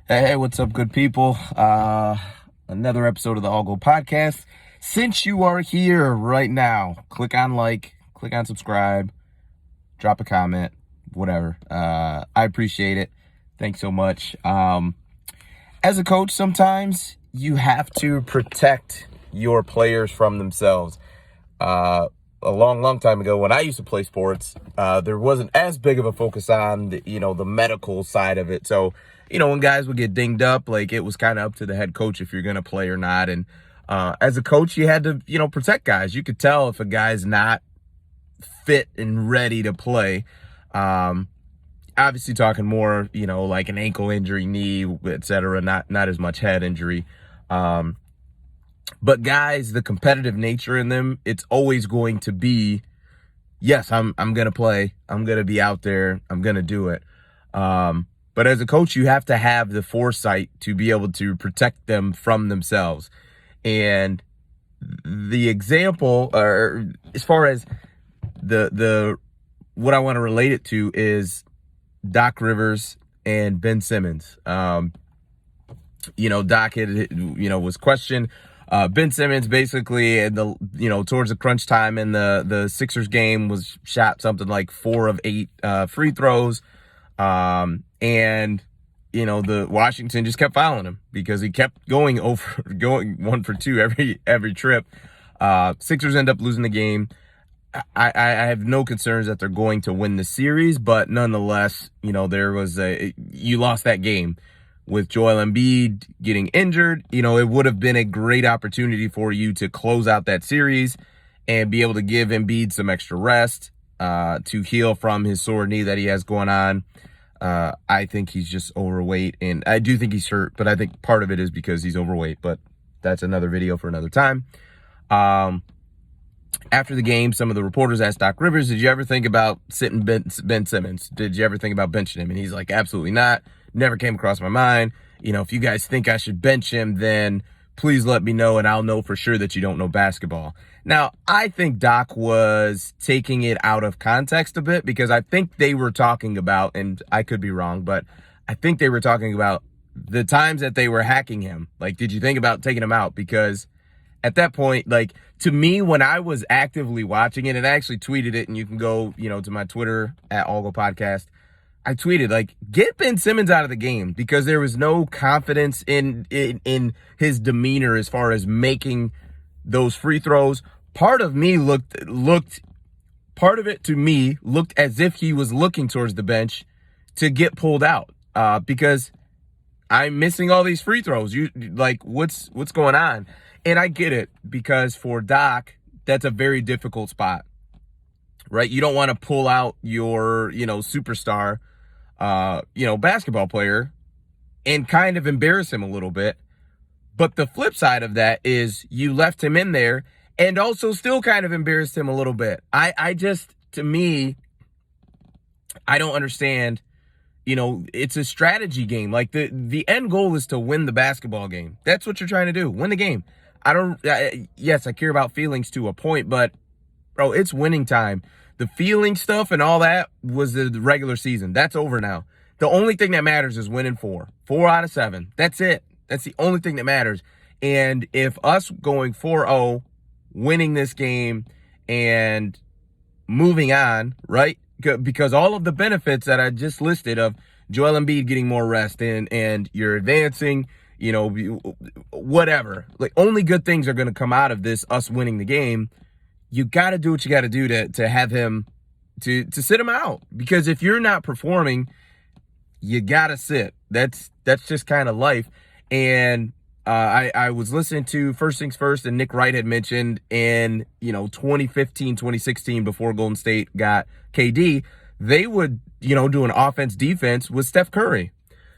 Hey, what's up, good people? Another episode of the All Go Podcast. Since you are here right now, click on like, click on subscribe, drop a comment, whatever. I appreciate it. Thanks so much. As a coach, sometimes you have to protect your players from themselves. A long time ago, when I used to play sports, there wasn't as big of a focus on the medical side of it. So, when guys would get dinged up, like, it was kind of up to the head coach if you're going to play or not. And as a coach, you had to, protect guys. You could tell if a guy's not fit and ready to play. Obviously talking more, like an ankle injury, knee, etc., not as much head injury. But guys, the competitive nature in them, it's always going to be, yes, I'm going to play. I'm going to be out there. I'm going to do it. But as a coach, you have to have the foresight to be able to protect them from themselves. And the example, or as far as the what I want to relate it to, is Doc Rivers and Ben Simmons. Doc was questioned. Ben Simmons basically, towards the crunch time in the Sixers game, was shot something like 4 of 8 free throws. The Washington just kept fouling him because he kept going 1 for 2 every trip. Sixers end up losing the game. I have no concerns that they're going to win the series, but nonetheless, you lost that game. With Joel Embiid getting injured, it would have been a great opportunity for you to close out that series and be able to give Embiid some extra rest to heal from his sore knee that he has going on. I think he's just overweight, and I do think he's hurt, but I think part of it is because he's overweight, but that's another video for another time. After the game, some of the reporters asked Doc Rivers, did you ever think about sitting Ben Simmons? Did you ever think about benching him? And he's like, absolutely not. Never came across my mind. If you guys think I should bench him, then please let me know, and I'll know for sure that you don't know basketball. Now, I think Doc was taking it out of context a bit, because I think they were talking about, and I could be wrong, but I think they were talking about the times that they were hacking him. Like, did you think about taking him out? Because at that point, like, to me, when I was actively watching it, and I actually tweeted it, and you can go, to my Twitter at All Go Podcast. I tweeted, like, get Ben Simmons out of the game, because there was no confidence in his demeanor as far as making those free throws. Part of it to me looked as if he was looking towards the bench to get pulled out, because I'm missing all these free throws. What's going on? And I get it, because for Doc, that's a very difficult spot, right? You don't want to pull out your, superstar, basketball player and kind of embarrass him a little bit. But the flip side of that is you left him in there and also still kind of embarrassed him a little bit. To me, I don't understand. It's a strategy game. Like, the end goal is to win the basketball game. That's what you're trying to do. Win the game. Yes, I care about feelings to a point, but bro, it's winning time. The feeling stuff and all that was the regular season. That's over now. The only thing that matters is winning 4 out of 7. That's it. That's the only thing that matters. And if us going 4-0, winning this game and moving on, right? Because all of the benefits that I just listed of Joel Embiid getting more rest and you're advancing, whatever. Like, only good things are going to come out of this, us winning the game. You got to do what you got to do to have him, to sit him out. Because if you're not performing, you got to sit. That's just kind of life. And I was listening to First Things First, and Nick Wright had mentioned in, 2015, 2016, before Golden State got KD, they would, do an offense-defense with Steph Curry.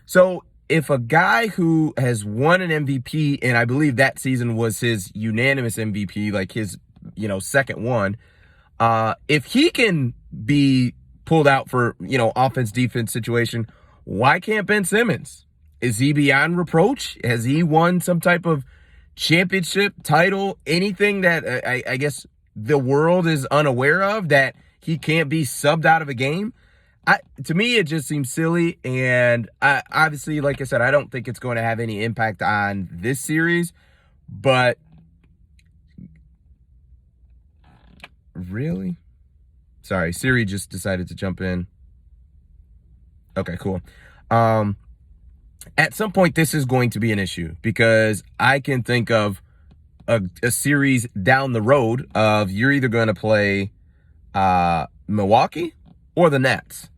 So if a guy who has won an MVP, and I believe that season was his unanimous MVP, like his second one, if he can be pulled out for, offense defense situation, why can't Ben Simmons? Is he beyond reproach? Has he won some type of championship title, anything that I guess the world is unaware of, that he can't be subbed out of a game? To me, it just seems silly. And obviously, like I said, I don't think it's going to have any impact on this series. But really? Sorry, Siri just decided to jump in. Okay, cool. At some point, this is going to be an issue because I can think of a series down the road of you're either going to play Milwaukee or the Nets.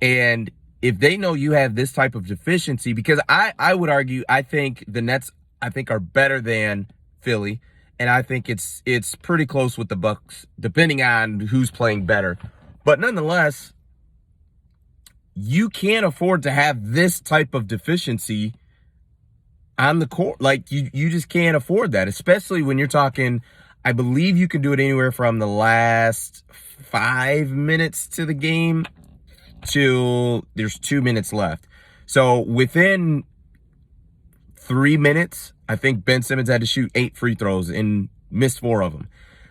And if they know you have this type of deficiency, because I would argue, I think the Nets, are better than Philly. And I think it's pretty close with the Bucks, depending on who's playing better. But nonetheless, you can't afford to have this type of deficiency on the court. Like, you just can't afford that, especially when you're talking, I believe you can do it anywhere from the last 5 minutes to the game till there's 2 minutes left. So within 3 minutes, I think Ben Simmons had to shoot 8 free throws and missed 4 of them.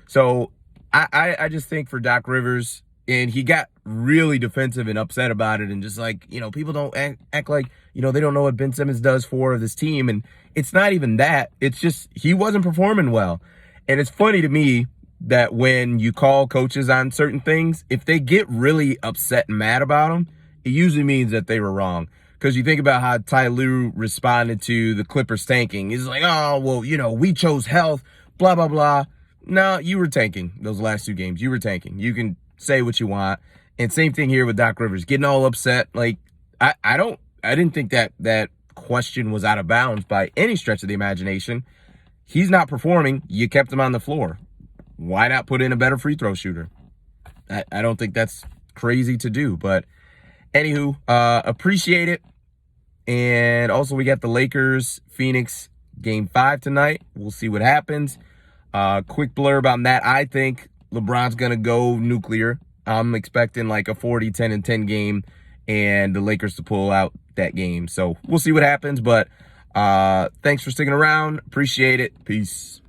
So I just think for Doc Rivers, and he got really defensive and upset about it, and just like, people don't act like, they don't know what Ben Simmons does for this team. And it's not even that. It's just he wasn't performing well. And it's funny to me that when you call coaches on certain things, if they get really upset and mad about them, it usually means that they were wrong. Because you think about how Ty Lue responded to the Clippers tanking. He's like, oh, well, we chose health, blah, blah, blah. No, you were tanking those last 2 games. You were tanking. You can say what you want. And same thing here with Doc Rivers, getting all upset. Like, I didn't think that question was out of bounds by any stretch of the imagination. He's not performing. You kept him on the floor. Why not put in a better free throw shooter? I don't think that's crazy to do. But anywho, appreciate it. And also, we got the Lakers Phoenix Game 5 tonight. We'll see what happens. Quick blurb on that. I think LeBron's going to go nuclear. I'm expecting like a 40, 10, and 10 game, and the Lakers to pull out that game. So we'll see what happens. But thanks for sticking around. Appreciate it. Peace.